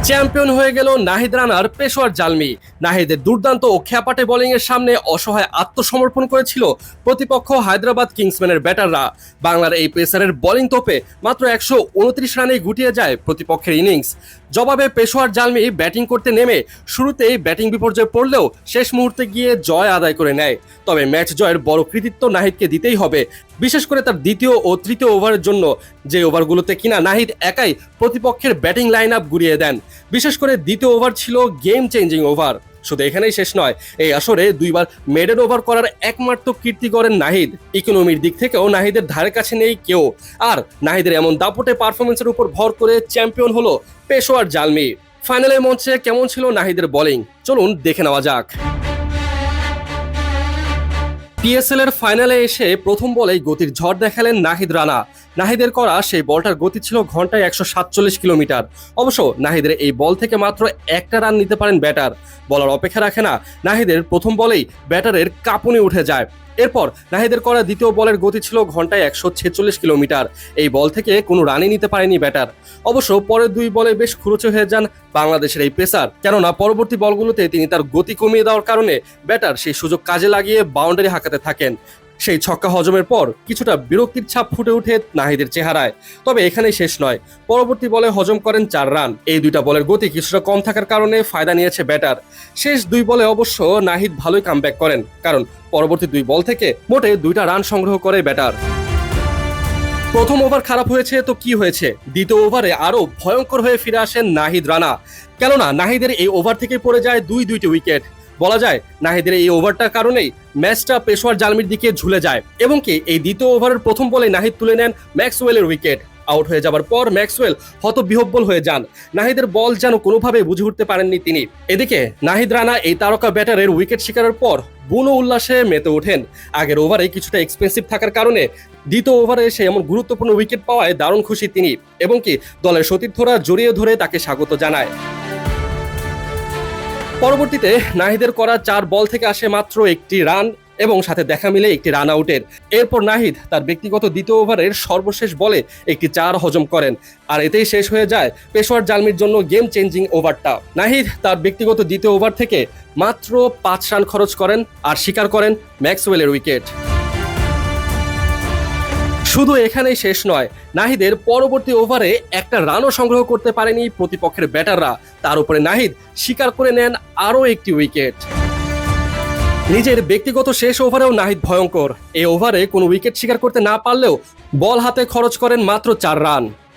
Champion হয়ে গেল নাহিদ রানার পেশোয়ার জালমি। নাহিদের দুর্দান্ত ও খ্যাপাটে বোলিং এর সামনে অসহায় আত্মসমর্পণ করেছিল প্রতিপক্ষ হায়দ্রাবাদ কিংসম্যানের ব্যাটাররা। বাংলার এই পেসারের বোলিং তোপে মাত্র 129 রানেই গুটিয়ে যায় প্রতিপক্ষের ইনিংস। জবাবে পেশোয়ার জালমি ব্যাটিং করতে নেমে শুরুতেই ব্যাটিং বিপর্যয়ে পড়লেও শেষ মুহূর্তে গিয়ে জয় আদায় করে নেয়। তবে ম্যাচ জয়ের বড় কৃতিত্ব নাহিদকে দিতেই হবে, বিশেষ করে তার দ্বিতীয় ও তৃতীয় ওভারের জন্য, যে ওভারগুলোতে কিনা নাহিদ একাই প্রতিপক্ষের ব্যাটিং লাইন আপ গুড়িয়ে দেন। বিশেষ করে দ্বিতীয় ওভার ছিল গেম চেঞ্জিং ওভার। শুধু এখানেই শেষ নয়, এই আসরে দুইবার মেডেন ওভার করার একমাত্র কীর্তি করেন নাহিদ। ইকোনমির দিক থেকেও নাহিদের ধারে কাছে নেই কেউ। আর নাহিদের এমন দাপটে পারফরমেন্সের উপর ভর করে চ্যাম্পিয়ন হলো পেশোয়ার জালমি। ফাইনালের মঞ্চে কেমন ছিল নাহিদের বোলিং, চলুন দেখে নেওয়া যাক। পিএসএল এর ফাইনালে এসে প্রথম বলেই গতির ঝড় দেখালেন নাহিদ রানা। নাহিদের করা সেই বলটার গতি ছিল ঘন্টায় 147 কিলোমিটার। অবশ্য নাহিদের এই বল থেকে মাত্র একটা রান নিতে পারেন ব্যাটার। বলার অপেক্ষা রাখে না, নাহিদের প্রথম বলেই ব্যাটারের কাঁপুনি উঠে যায়। এরপর নাহিদের করা দ্বিতীয় বলের গতি ছিল ঘন্টায় 146 কিলোমিটার। এই বল থেকে কোনো রানই নিতে পারেনি ব্যাটার। অবশ্য পরের দুই বলে বেশ খরুচে হয়ে যান বাংলাদেশের এই পেসার, কেননা পরবর্তী বলগুলোতে তিনি তার গতি কমিয়ে দেওয়ার কারণে ব্যাটার সেই সুযোগ কাজে লাগিয়ে বাউন্ডারি হাঁকাতে থাকেন। সেই ছক্কা হজমের পর কিছুটা বিরক্তির ছাপ ফুটে ওঠে নাহিদের চেহারায়। তবে এখানেই শেষ নয়, পরবর্তী বলে হজম করেন 4 রান। এই দুইটা বলের গতি কিছুটা কম থাকার কারণে ফায়দা নিয়েছে ব্যাটার। শেষ দুই বলে অবশ্য নাহিদ ভালোই কামব্যাক করেন, কারণ পরবর্তী দুই বল থেকে মোটে 2টা রান সংগ্রহ করে ব্যাটার। প্রথম ওভার খারাপ হয়েছে তো কি হয়েছে, দ্বিতীয় ওভারে আরো ভয়ঙ্কর হয়ে ফিরে আসেন নাহিদ রানা। কেননা নাহিদের এই ওভার থেকে পড়ে যায় দুইটি উইকেট। বলা যায় নাহিদের এই ওভারটার কারণেই ম্যাচটা পেশোয়ার জালমির দিকে ঝুলে যায়, এবং কি এই দ্বিতীয় ওভারের প্রথম বলে নাহিদ তুলে নেন ম্যাক্সওয়েলের উইকেট। আউট হয়ে যাবার পর ম্যাক্সওয়েল হতবিহ্বল হয়ে যান। নাহিদের বল যেন কোনোভাবে বুঝে উঠতে পারেননি তিনি। এদিকে নাহিদ রানা এই তারকা ব্যাটারের উইকেট শিকারের পর বুনো উল্লাসে মেতে ওঠেন। আগের ওভারে কিছুটা এক্সপেন্সিভ থাকার কারণে দ্বিতীয় ওভারে এসে এমন গুরুত্বপূর্ণ উইকেট পাওয়ায় দারুণ খুশি তিনি, এবং কি দলের সতীর্থরা জড়িয়ে ধরে তাকে স্বাগত জানায়। পরবর্তীতে নাহিদের করা 4 বল থেকে আসে মাত্র 1টি রান এবং সাথে দেখা মিলে 1টি রান আউটের। এরপর নাহিদ তার ব্যক্তিগত দ্বিতীয় ওভারের সর্বশেষ বলে 1টি 4 হজম করেন। আর এতেই শেষ হয়ে যায় পেশোয়ার জালমির জন্য গেম চেঞ্জিং ওভারটা। নাহিদ তার ব্যক্তিগত দ্বিতীয় ওভার থেকে মাত্র 5 রান খরচ করেন আর শিকার করেন ম্যাক্সওয়েলের উইকেট। শুধু এখানেই শেষ নয়, নাহিদের পরবর্তী ওভারে একটা রানও সংগ্রহ করতে পারেনি প্রতিপক্ষের ব্যাটাররা। তার উপরে নাহিদ শিকার করে নেন আরও 1টি উইকেট। নিজের ব্যক্তিগত শেষ ওভারেও নাহিদ ভয়ঙ্কর। এই ওভারে কোনো উইকেট শিকার করতে না পারলেও বল হাতে খরচ করেন মাত্র 4 রান।